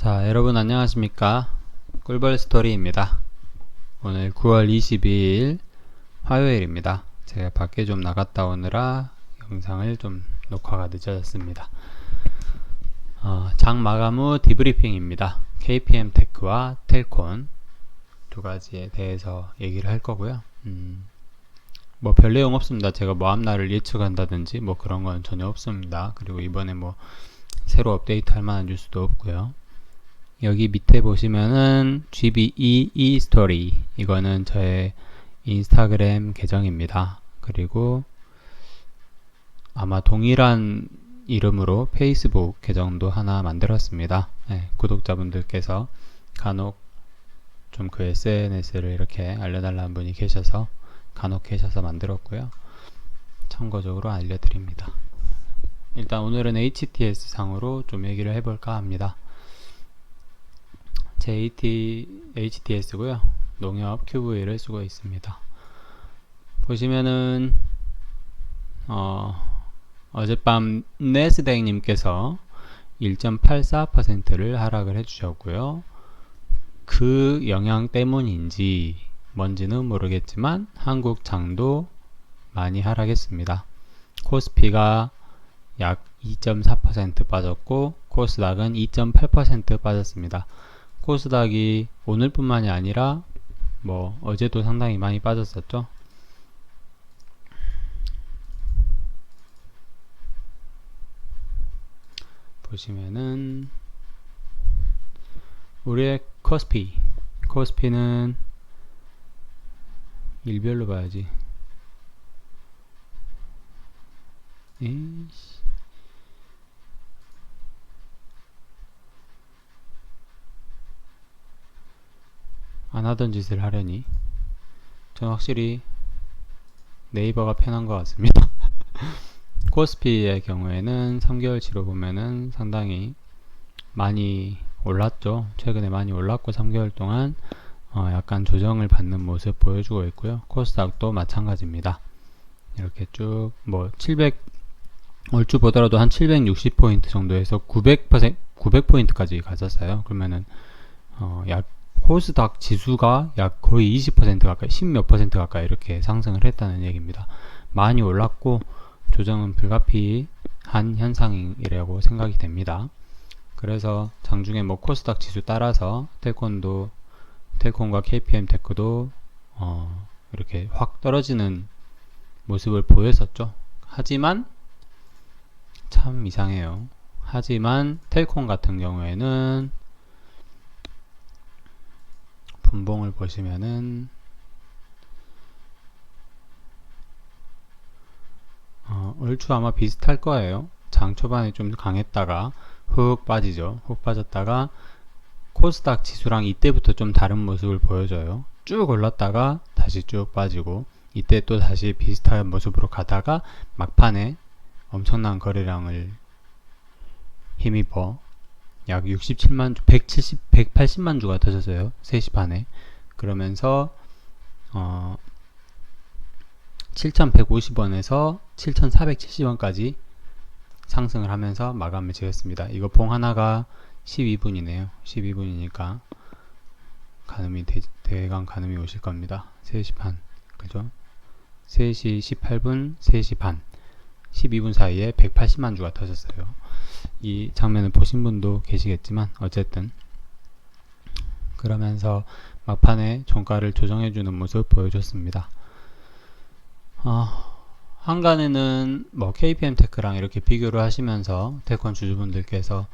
자, 여러분 안녕하십니까? 꿀벌 스토리입니다. 오늘 9월 22일 화요일입니다. 제가 밖에 좀 나갔다 오느라 영상을 좀 녹화가 늦어졌습니다. 장 마감 후 디브리핑입니다. KPM 테크와 텔콘 두 가지에 대해서 얘기를 할 거고요. 뭐 별 내용 없습니다. 제가 뭐 앞날을 예측한다든지 뭐 그런 건 전혀 없습니다. 그리고 이번에 뭐 새로 업데이트 할 만한 뉴스도 없고요. 여기 밑에 보시면은 GBE 스토리, 이거는 저의 인스타그램 계정입니다. 그리고 아마 동일한 이름으로 페이스북 계정도 하나 만들었습니다. 네, 구독자분들께서 간혹 좀 그 SNS를 이렇게 알려달라는 분이 계셔서 간혹 계셔서 만들었고요. 참고적으로 알려드립니다. 일단 오늘은 HTS 상으로 좀 얘기를 해볼까 합니다. 제 HTS고요. 농협 QV를 쓰고 있습니다. 보시면은 어젯밤 네스닥님께서 1.84%를 하락을 해주셨고요. 그 영향 때문인지 뭔지는 모르겠지만 한국 장도 많이 하락했습니다. 코스피가 약 2.4% 빠졌고 코스닥은 2.8% 빠졌습니다. 코스닥이 오늘뿐만이 아니라 뭐 어제도 상당히 많이 빠졌었죠. 보시면은 우리의 코스피는 일별로 봐야지. 에이씨. 안 하던 짓을 하려니. 전 확실히 네이버가 편한 것 같습니다. 코스피의 경우에는 3개월치로 보면은 상당히 많이 올랐죠. 최근에 많이 올랐고 3개월 동안 약간 조정을 받는 모습 보여주고 있고요. 코스닥도 마찬가지입니다. 이렇게 쭉 뭐 700 얼추 보더라도 한 760포인트 정도에서 900포인트까지 갔었어요. 그러면은 약 코스닥 지수가 약 거의 20% 가까이, 10몇 퍼센트 가까이 이렇게 상승을 했다는 얘기입니다. 많이 올랐고 조정은 불가피한 현상이라고 생각이 됩니다. 그래서 장중에 뭐 코스닥 지수 따라서 텔콘과 KPM 테크도 이렇게 확 떨어지는 모습을 보였었죠. 하지만 참 이상해요. 하지만 텔콘 같은 경우에는 분봉을 보시면은 얼추 아마 비슷할 거예요. 장 초반에 좀 강했다가 훅 빠지죠. 훅 빠졌다가 코스닥 지수랑 이때부터 좀 다른 모습을 보여줘요. 쭉 올랐다가 다시 쭉 빠지고 이때 또 다시 비슷한 모습으로 가다가 막판에 엄청난 거래량을 힘입어 약 67만 주, 180만 주가 터졌어요. 3시 반에. 그러면서 7,150원에서 7,470원까지 상승을 하면서 마감을 지었습니다. 이거 봉 하나가 12분이네요. 12분이니까 대강 가늠이 오실 겁니다. 3시 반, 그죠? 3시 18분, 3시 반, 12분 사이에 180만 주가 터졌어요. 이 장면을 보신 분도 계시겠지만 어쨌든 그러면서 막판에 종가를 조정해주는 모습을 보여줬습니다. 한간에는 뭐 KPM 테크랑 이렇게 비교를 하시면서 텔콘 주주분들께서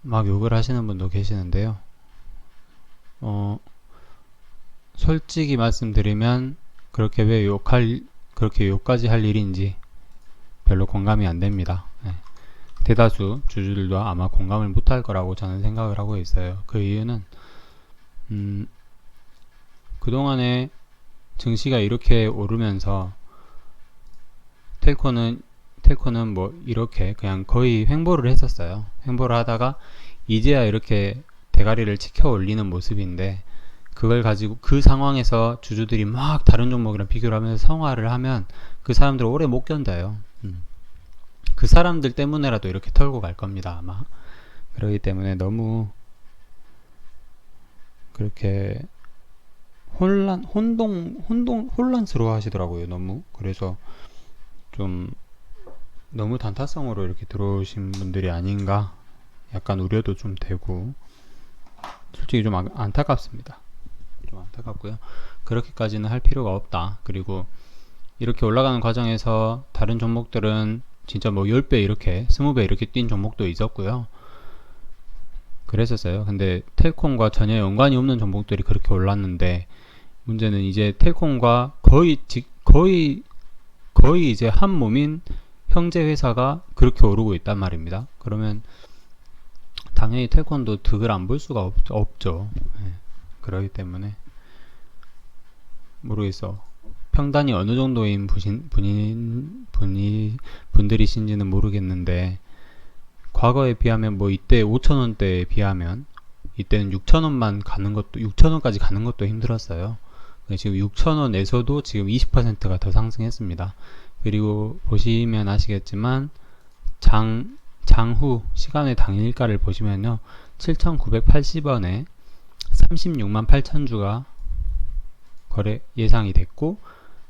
막 욕을 하시는 분도 계시는데요. 솔직히 말씀드리면 그렇게 욕까지 할 일인지 별로 공감이 안 됩니다. 네. 대다수 주주들도 아마 공감을 못할 거라고 저는 생각을 하고 있어요. 그 이유는 그동안에 증시가 이렇게 오르면서 텔콘은 뭐 이렇게 그냥 거의 횡보를 했었어요. 횡보를 하다가 이제야 이렇게 대가리를 치켜 올리는 모습인데 그걸 가지고 그 상황에서 주주들이 막 다른 종목이랑 비교를 하면서 성화를 하면 그 사람들 오래 못 견뎌요. 그 사람들 때문에라도 이렇게 털고 갈 겁니다, 아마. 그렇기 때문에 너무 그렇게 혼란스러워 하시더라고요, 너무. 그래서 좀 너무 단타성으로 이렇게 들어오신 분들이 아닌가 약간 우려도 좀 되고, 솔직히 좀 안타깝습니다. 좀 안타깝고요. 그렇게까지는 할 필요가 없다. 그리고 이렇게 올라가는 과정에서 다른 종목들은 진짜 뭐 10배 이렇게 20배 이렇게 뛴 종목도 있었고요. 그랬었어요. 근데 텔콤과 전혀 연관이 없는 종목들이 그렇게 올랐는데, 문제는 이제 텔콤과 거의 이제 한 몸인 형제 회사가 그렇게 오르고 있단 말입니다. 그러면 당연히 텔콤도 득을 안 볼 수가 없죠. 네. 그렇기 때문에 모르겠어. 평단이 어느 정도인 분들이신지는 모르겠는데, 과거에 비하면 뭐 이때 5,000원대에 비하면 이때는 6,000원만 가는 것도 6,000원까지 가는 것도 힘들었어요. 지금 6,000원에서도 지금 20%가 더 상승했습니다. 그리고 보시면 아시겠지만 장후 시간의 당일가를 보시면요, 7,980원에 36만 8천주가 거래 예상이 됐고,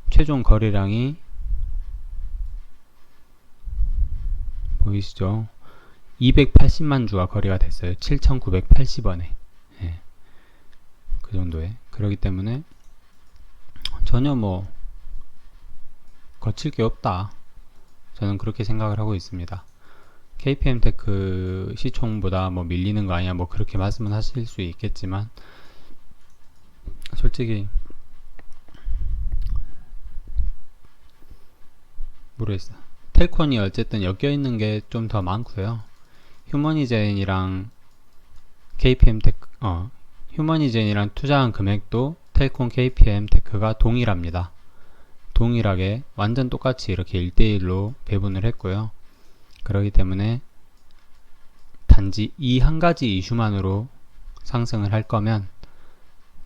최종 거래량이 보이시죠? 280만 주가 거래가 됐어요. 7,980원에. 예, 그 정도에. 그렇기 때문에 전혀 뭐 거칠 게 없다. 저는 그렇게 생각을 하고 있습니다. KPM테크 시총보다 뭐 밀리는 거 아니야, 뭐 그렇게 말씀은 하실 수 있겠지만, 솔직히 모르겠어요. 텔콘이 어쨌든 엮여있는 게 좀 더 많고요. 휴머니젠이랑 KPM테크, 휴머니젠이랑 투자한 금액도 텔콘 KPM테크가 동일합니다. 동일하게 완전 똑같이 이렇게 1대1로 배분을 했고요. 그렇기 때문에 단지 이 한 가지 이슈만으로 상승을 할 거면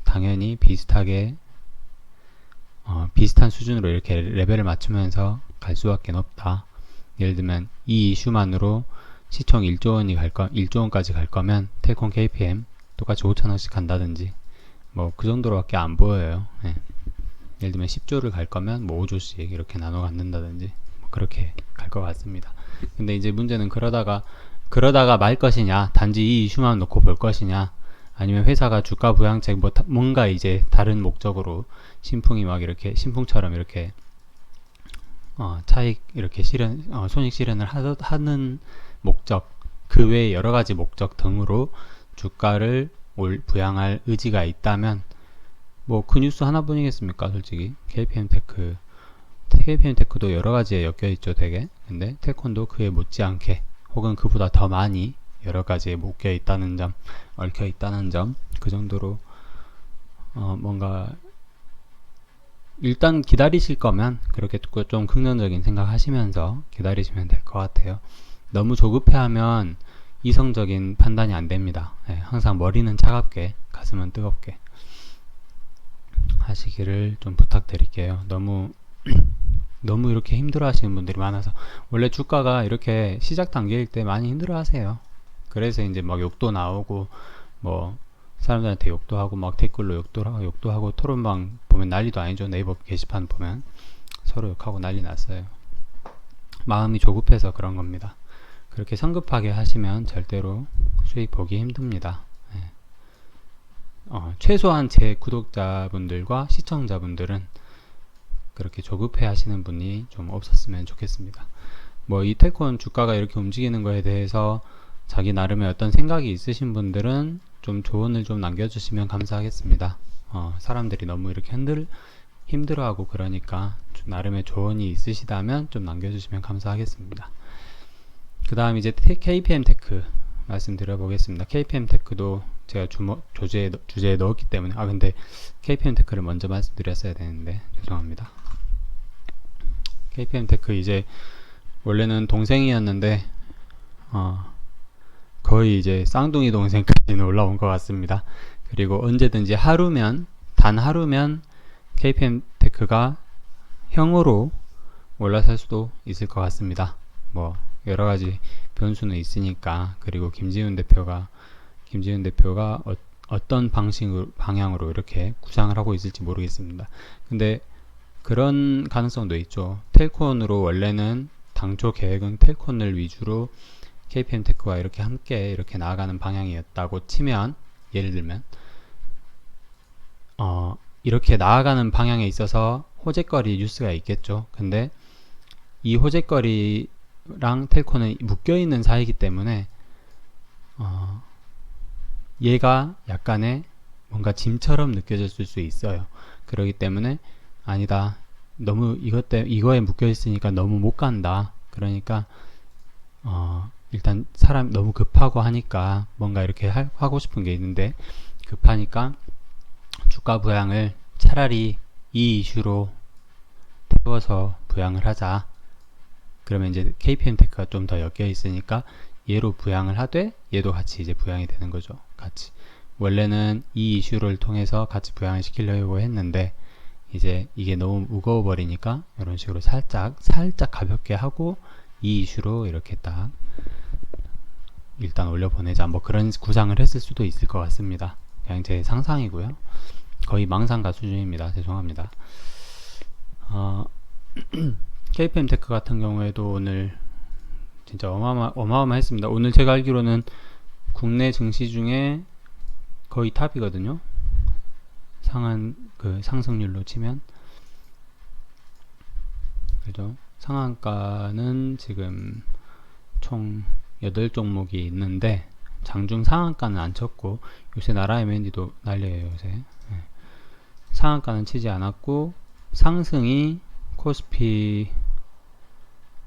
당연히 비슷한 수준으로 이렇게 레벨을 맞추면서 갈 수밖에 없다. 예를 들면 이 이슈만으로 시총 1조 원까지 갈 거면 텔콤 KPM 똑같이 5천원씩 간다든지, 뭐 그 정도로밖에 안 보여요. 예. 예를 들면 10조를 갈 거면 뭐 5조씩 이렇게 나눠 갖는다든지, 뭐 그렇게 갈 것 같습니다. 근데 이제 문제는 그러다가 말 것이냐, 단지 이 이슈만 놓고 볼 것이냐, 아니면 회사가 주가 부양책 뭔가 이제 다른 목적으로 신풍이 막 이렇게 신풍처럼 이렇게 차익 이렇게 손익 실현을 하는 목적, 그 외에 여러 가지 목적 등으로 주가를 부양할 의지가 있다면, 뭐 그 뉴스 하나뿐이겠습니까? 솔직히 KPM테크도 여러 가지에 엮여 있죠, 되게. 근데 텔콘도 그에 못지않게 혹은 그보다 더 많이 여러 가지에 얽혀 있다는 점, 그 정도로 뭔가 일단 기다리실 거면 그렇게 좀 긍정적인 생각 하시면서 기다리시면 될 것 같아요. 너무 조급해하면 이성적인 판단이 안 됩니다. 네, 항상 머리는 차갑게, 가슴은 뜨겁게 하시기를 좀 부탁드릴게요. 너무 이렇게 힘들어 하시는 분들이 많아서, 원래 주가가 이렇게 시작 단계일 때 많이 힘들어 하세요. 그래서 이제 막 욕도 나오고, 뭐 사람들한테 욕도 하고, 막 댓글로 욕도 하고, 토론방 보면 난리도 아니죠. 네이버 게시판 보면 서로 욕하고 난리 났어요. 마음이 조급해서 그런 겁니다. 그렇게 성급하게 하시면 절대로 수익 보기 힘듭니다. 네. 최소한 제 구독자분들과 시청자분들은 그렇게 조급해 하시는 분이 좀 없었으면 좋겠습니다. 뭐 이 텔콘 주가가 이렇게 움직이는 거에 대해서 자기 나름의 어떤 생각이 있으신 분들은 좀 조언을 좀 남겨주시면 감사하겠습니다. 사람들이 너무 이렇게 힘들어하고 그러니까 나름의 조언이 있으시다면 좀 남겨주시면 감사하겠습니다. 그 다음 이제 KPM테크 말씀드려 보겠습니다. KPM테크도 제가 주제에 넣었기 때문에, 근데 KPM테크를 먼저 말씀드렸어야 되는데 죄송합니다. KPM테크 이제 원래는 동생이었는데 거의 이제 쌍둥이 동생까지는 올라온 것 같습니다. 그리고 언제든지 단 하루면 KPM테크가 형으로 올라설 수도 있을 것 같습니다. 뭐 여러가지 변수는 있으니까. 그리고 김지훈 대표가 어떤 방향으로 이렇게 구상을 하고 있을지 모르겠습니다. 근데 그런 가능성도 있죠. 텔콘으로 원래는 당초 계획은 텔콘을 위주로 KPM테크와 이렇게 함께 이렇게 나아가는 방향이었다고 치면, 예를 들면 이렇게 나아가는 방향에 있어서 호재거리 뉴스가 있겠죠. 근데 이 호재거리랑 텔콘은 묶여있는 사이이기 때문에 얘가 약간의 뭔가 짐처럼 느껴졌을 수 있어요. 그렇기 때문에 아니다, 너무 이거에 묶여있으니까 너무 못 간다, 그러니까 일단 사람 너무 급하고 하니까 뭔가 이렇게 하고 싶은 게 있는데, 급하니까 주가 부양을 차라리 이 이슈로 태워서 부양을 하자. 그러면 이제 KPM테크가 좀 더 엮여 있으니까 얘로 부양을 하되 얘도 같이 이제 부양이 되는 거죠. 같이. 원래는 이 이슈를 통해서 같이 부양을 시키려고 했는데 이제 이게 너무 무거워 버리니까 이런 식으로 살짝 가볍게 하고 이 이슈로 이렇게 딱 일단 올려보내자, 뭐 그런 구상을 했을 수도 있을 것 같습니다. 그냥 제 상상이고요. 거의 망상가 수준입니다. 죄송합니다. KPM테크 같은 경우에도 오늘 진짜 어마어마했습니다. 오늘 제가 알기로는 국내 증시 중에 거의 탑이거든요. 상승률로 치면. 그죠? 상한가는 지금 총 8종목이 있는데 장중 상한가는 안 쳤고, 요새 나라 M&D도 난리예요. 요새 상한가는 치지 않았고, 상승이 코스피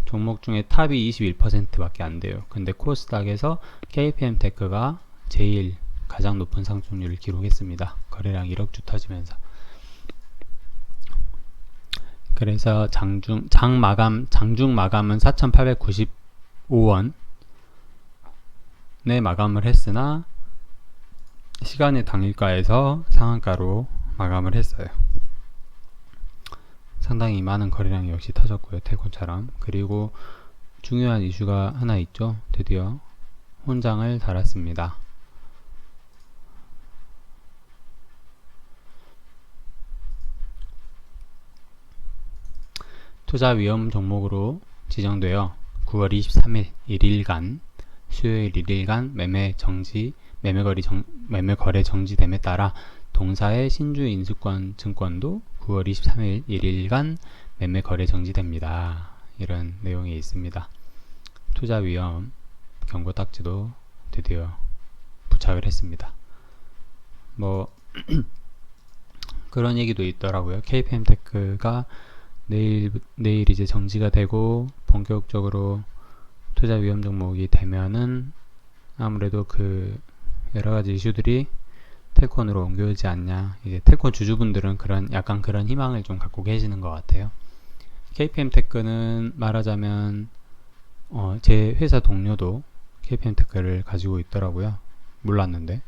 종목 중에 탑이 21%밖에 안 돼요. 근데 코스닥에서 KPM테크가 제일 가장 높은 상승률을 기록했습니다. 거래량 1억 주 터지면서. 그래서 장중 마감은 4,895원에 마감을 했으나 시간의 당일가에서 상한가로 마감을 했어요. 상당히 많은 거래량이 역시 터졌고요. 텔콘처럼. 그리고 중요한 이슈가 하나 있죠. 드디어 혼장을 달았습니다. 투자 위험 종목으로 지정되어 9월 23일 1일간 수요일 1일간 매매 거래 정지됨에 따라 동사의 신주 인수권 증권도 9월 23일 1일간 매매 거래 정지됩니다. 이런 내용이 있습니다. 투자 위험 경고 딱지도 드디어 부착을 했습니다. 뭐 그런 얘기도 있더라고요. KPM테크가 내일 이제 정지가 되고 본격적으로 투자 위험 종목이 되면은 아무래도 그 여러 가지 이슈들이 텔콘으로 옮겨오지 않냐. 이제 텔콘 주주분들은 약간 그런 희망을 좀 갖고 계시는 것 같아요. KPM테크는 말하자면 제 회사 동료도 KPM테크를 가지고 있더라고요. 몰랐는데.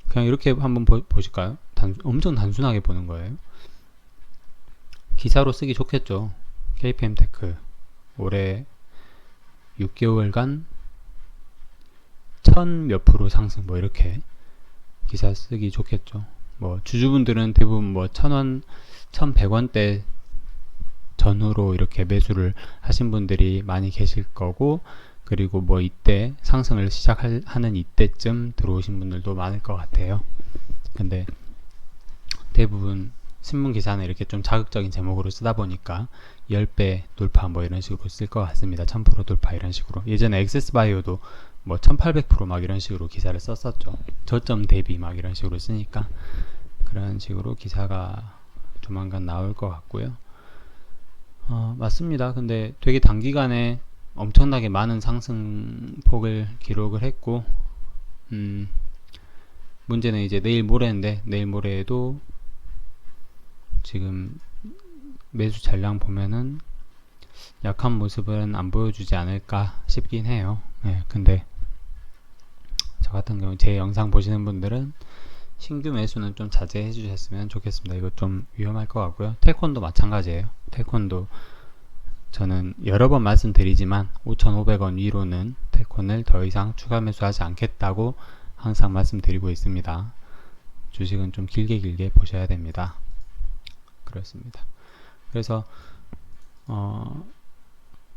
그냥 이렇게 한번 보실까요? 엄청 단순하게 보는 거예요. 기사로 쓰기 좋겠죠. KPM테크 올해 6개월간 1000몇 프로 상승, 뭐 이렇게 기사 쓰기 좋겠죠. 뭐 주주분들은 대부분 뭐 1000원, 1100원대 전후로 이렇게 매수를 하신 분들이 많이 계실 거고, 그리고 뭐 이때 상승을 시작하는 이때쯤 들어오신 분들도 많을 것 같아요. 근데 대부분 신문 기사는 이렇게 좀 자극적인 제목으로 쓰다 보니까 10배 돌파 뭐 이런 식으로 쓸 것 같습니다. 1000% 돌파 이런 식으로. 예전에 엑세스바이오도 뭐 1800% 막 이런 식으로 기사를 썼었죠. 저점 대비 막 이런 식으로 쓰니까 그런 식으로 기사가 조만간 나올 것 같고요. 맞습니다. 근데 되게 단기간에 엄청나게 많은 상승폭을 기록을 했고, 문제는 이제 내일 모레인데, 내일 모레에도 지금 매수 전량 보면은 약한 모습은 안 보여주지 않을까 싶긴 해요. 네, 근데 저 같은 경우 제 영상 보시는 분들은 신규 매수는 좀 자제해 주셨으면 좋겠습니다. 이거 좀 위험할 것 같고요. 텔콘도 마찬가지예요. 텔콘도 저는 여러 번 말씀드리지만 5,500원 위로는 텔콘을 더 이상 추가 매수하지 않겠다고 항상 말씀드리고 있습니다. 주식은 좀 길게 보셔야 됩니다. 그렇습니다. 그래서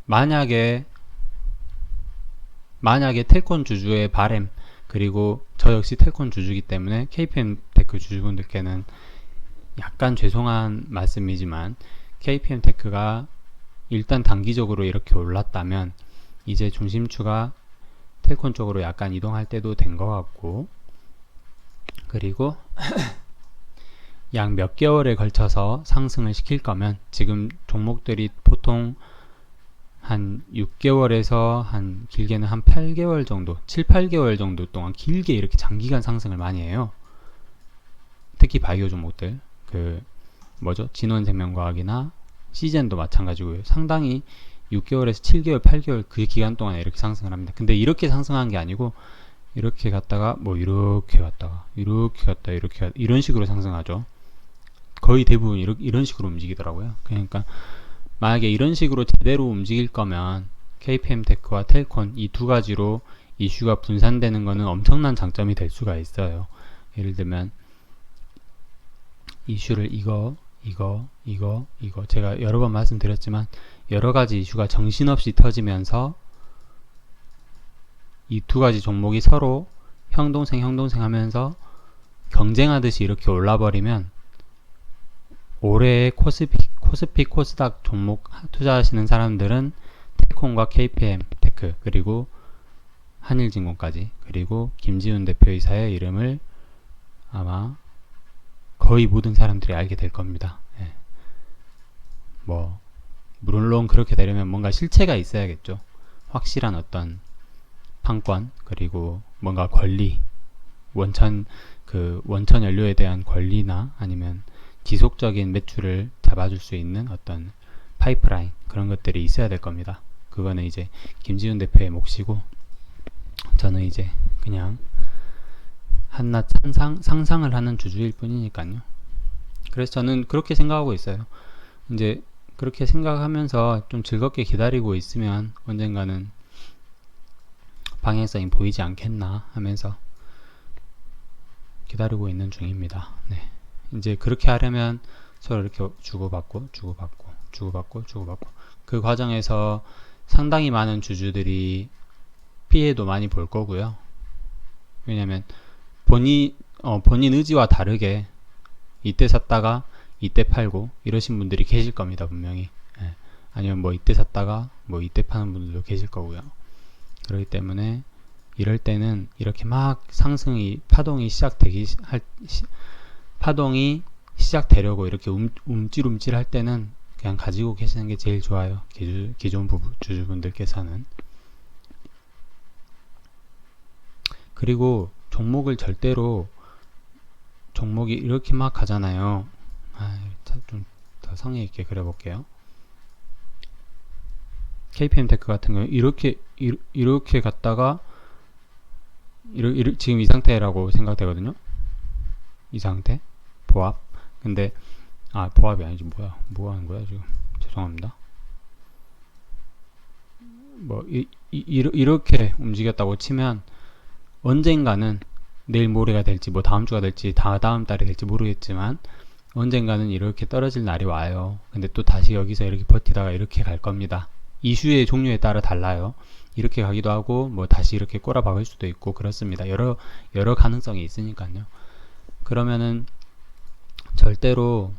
만약에 텔콘 주주의 바램, 그리고 저 역시 텔콘 주주이기 때문에 KPM테크 주주분들께는 약간 죄송한 말씀이지만, KPM테크가 일단 단기적으로 이렇게 올랐다면 이제 중심추가 텔콘 쪽으로 약간 이동할 때도 된 것 같고, 그리고 약 몇 개월에 걸쳐서 상승을 시킬 거면, 지금 종목들이 보통 한 6개월에서 한 길게는 한 8개월 정도, 7, 8개월 정도 동안 길게 이렇게 장기간 상승을 많이 해요. 특히 바이오 종목들, 진원생명과학이나 시젠도 마찬가지고요. 상당히 6개월에서 7개월, 8개월 그 기간 동안에 이렇게 상승을 합니다. 근데 이렇게 상승한 게 아니고, 이렇게 갔다가 이렇게 갔다가 이런 식으로 상승하죠. 거의 대부분 이런 식으로 움직이더라고요. 그러니까 만약에 이런 식으로 제대로 움직일 거면 KPM테크와 텔콘 이 두 가지로 이슈가 분산되는 거는 엄청난 장점이 될 수가 있어요. 예를 들면 이슈를 이거 제가 여러 번 말씀드렸지만, 여러 가지 이슈가 정신없이 터지면서 이 두 가지 종목이 서로 형동생 하면서 경쟁하듯이 이렇게 올라버리면, 올해의 코스피 코스닥 종목 투자하시는 사람들은 텔콘과 KPM테크, 그리고 한일진공까지, 그리고 김지훈 대표이사의 이름을 아마 거의 모든 사람들이 알게 될 겁니다. 예. 물론 그렇게 되려면 뭔가 실체가 있어야겠죠. 확실한 어떤 판권, 그리고 뭔가 권리, 원천 연료에 대한 권리나 아니면 지속적인 매출을 잡아줄 수 있는 어떤 파이프라인, 그런 것들이 있어야 될 겁니다. 그거는 이제 김지훈 대표의 몫이고, 저는 이제 그냥 한낱 상상을 하는 주주일 뿐이니까요. 그래서 저는 그렇게 생각하고 있어요. 이제 그렇게 생각하면서 좀 즐겁게 기다리고 있으면 언젠가는 방향성이 보이지 않겠나 하면서 기다리고 있는 중입니다. 네. 이제 그렇게 하려면 서로 이렇게 주고받고 그 과정에서 상당히 많은 주주들이 피해도 많이 볼 거고요. 왜냐면 본인 의지와 다르게 이때 샀다가 이때 팔고 이러신 분들이 계실 겁니다, 분명히. 예. 아니면 이때 샀다가 이때 파는 분들도 계실 거고요. 그렇기 때문에 이럴 때는 이렇게 막 파동이 시작되려고 이렇게 움찔움찔 할 때는 그냥 가지고 계시는 게 제일 좋아요. 기존 주주분들께서는. 그리고 종목이 이렇게 막 가잖아요. 좀 더 성의 있게 그려볼게요. KPM테크 같은 경우 이렇게 갔다가 지금 이 상태라고 생각되거든요. 이 상태 보합. 근데 보합이 아니지. 뭐 하는 거야 지금. 죄송합니다. 이렇게 움직였다고 치면 언젠가는 내일 모레가 될지 다음 주가 될지 다음 달이 될지 모르겠지만 언젠가는 이렇게 떨어질 날이 와요. 근데 또 다시 여기서 이렇게 버티다가 이렇게 갈 겁니다. 이슈의 종류에 따라 달라요. 이렇게 가기도 하고 다시 이렇게 꼬라박을 수도 있고 그렇습니다. 여러 가능성이 있으니까요. 그러면은 절대로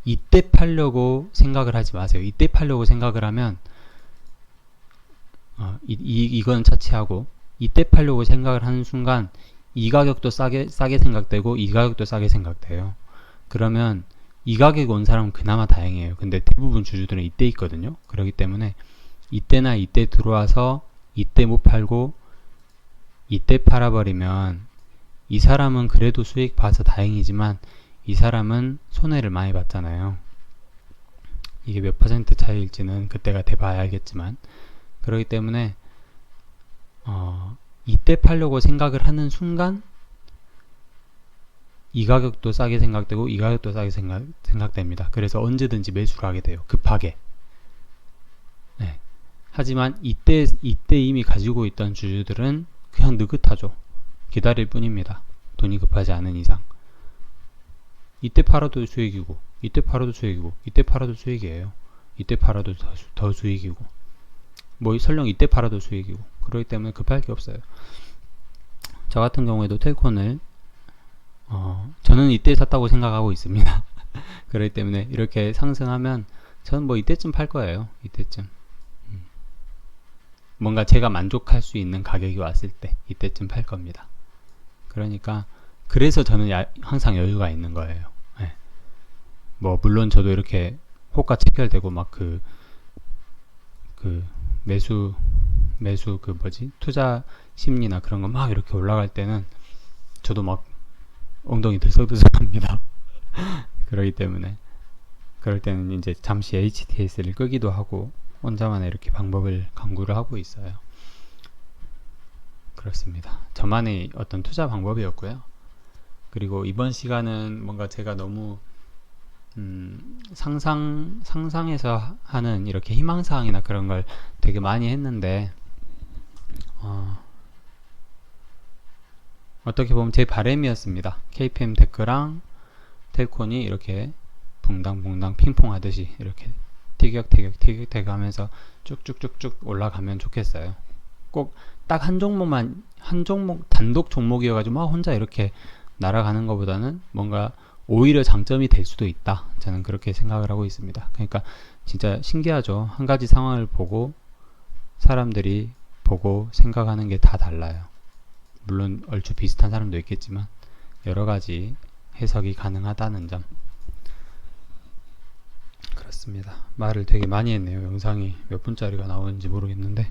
이때 팔려고 생각을 하지 마세요. 이때 팔려고 생각을 하면 이건 차치하고, 이때 팔려고 생각을 하는 순간 이 가격도 싸게 생각되고 이 가격도 싸게 생각돼요. 그러면 이 가격에 온 사람은 그나마 다행이에요. 근데 대부분 주주들은 이때 있거든요. 그렇기 때문에 이때나 이때 들어와서 이때 못 팔고 이때 팔아버리면 이 사람은 그래도 수익 봐서 다행이지만 이 사람은 손해를 많이 봤잖아요. 이게 몇 퍼센트 차이일지는 그때가 돼봐야 알겠지만, 그렇기 때문에 이때 팔려고 생각을 하는 순간 이 가격도 싸게 생각되고 이 가격도 싸게 생각됩니다. 그래서 언제든지 매수를 하게 돼요. 급하게. 네. 하지만 이때 이미 가지고 있던 주주들은 그냥 느긋하죠. 기다릴 뿐입니다. 돈이 급하지 않은 이상. 이때 팔아도 수익이고, 이때 팔아도 수익이고, 이때 팔아도 수익이에요. 이때 팔아도 더 수익이고, 뭐 설령 이때 팔아도 수익이고. 그렇기 때문에 급할 게 없어요. 저 같은 경우에도 텔콘을 저는 이때 샀다고 생각하고 있습니다. 그렇기 때문에 이렇게 상승하면 저는 뭐 이때쯤 팔 거예요. 이때쯤. 뭔가 제가 만족할 수 있는 가격이 왔을 때 이때쯤 팔 겁니다. 그러니까 그래서 저는 항상 여유가 있는 거예요. 네. 뭐 물론 저도 이렇게 호가 체결되고 막 그 매수 그 뭐지 투자 심리나 그런 거 막 이렇게 올라갈 때는 저도 막 엉덩이 들썩들썩합니다. 그러기 때문에 그럴 때는 이제 잠시 HTS를 끄기도 하고 혼자만의 이렇게 방법을 강구를 하고 있어요. 그렇습니다. 저만의 어떤 투자 방법이었고요. 그리고 이번 시간은 뭔가 제가 너무 상상에서 하는 이렇게 희망사항이나 그런 걸 되게 많이 했는데 어떻게 보면 제 바람이었습니다. KPM 테크랑 텔콘이 이렇게 붕당붕당 핑퐁 하듯이 이렇게 티격태격 하면서 쭉쭉쭉쭉 올라가면 좋겠어요. 꼭 딱 한 종목만, 한 종목 단독 종목이어가지고 막 혼자 이렇게 날아가는 것보다는 뭔가 오히려 장점이 될 수도 있다. 저는 그렇게 생각을 하고 있습니다. 그러니까 진짜 신기하죠. 한 가지 상황을 보고 사람들이 보고 생각하는 게 다 달라요. 물론 얼추 비슷한 사람도 있겠지만 여러 가지 해석이 가능하다는 점. 그렇습니다. 말을 되게 많이 했네요. 영상이 몇 분짜리가 나오는지 모르겠는데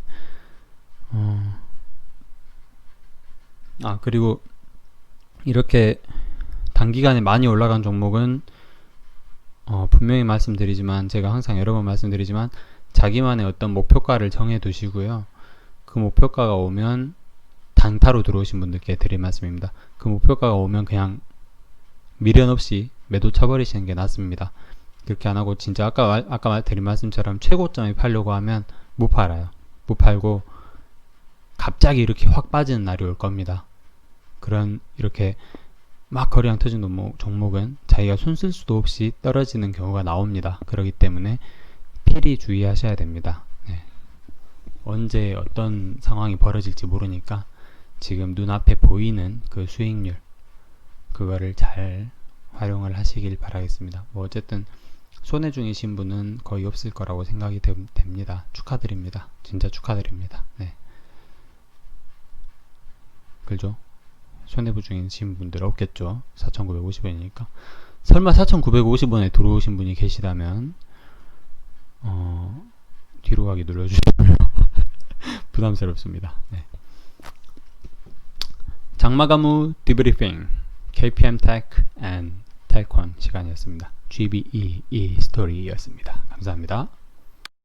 그리고 이렇게 단기간에 많이 올라간 종목은 분명히 말씀드리지만 제가 항상 여러 번 말씀드리지만 자기만의 어떤 목표가를 정해 두시고요. 그 목표가가 오면 단타로 들어오신 분들께 드릴 말씀입니다. 그 목표가가 오면 그냥 미련 없이 매도 쳐버리시는 게 낫습니다. 그렇게 안 하고 진짜 아까 드린 말씀처럼 최고점에 팔려고 하면 못 팔아요. 못 팔고 갑자기 이렇게 확 빠지는 날이 올 겁니다. 그런 이렇게 막 거래량 터진 종목은 자기가 손 쓸 수도 없이 떨어지는 경우가 나옵니다. 그렇기 때문에 필히 주의하셔야 됩니다. 네. 언제 어떤 상황이 벌어질지 모르니까 지금 눈앞에 보이는 그 수익률 그거를 잘 활용을 하시길 바라겠습니다. 뭐 어쨌든 손해 중이신 분은 거의 없을 거라고 생각이 됩니다. 축하드립니다. 진짜 축하드립니다. 네. 그죠? 손해부 중이신 분들 없겠죠. 4,950원이니까. 설마 4,950원에 들어오신 분이 계시다면 뒤로 가기 눌러주시고요. 부담스럽습니다. 네. 장마가무 디브리핑 KPM Tech and 텔콘 시간이었습니다. GBE 스토리였습니다. 감사합니다.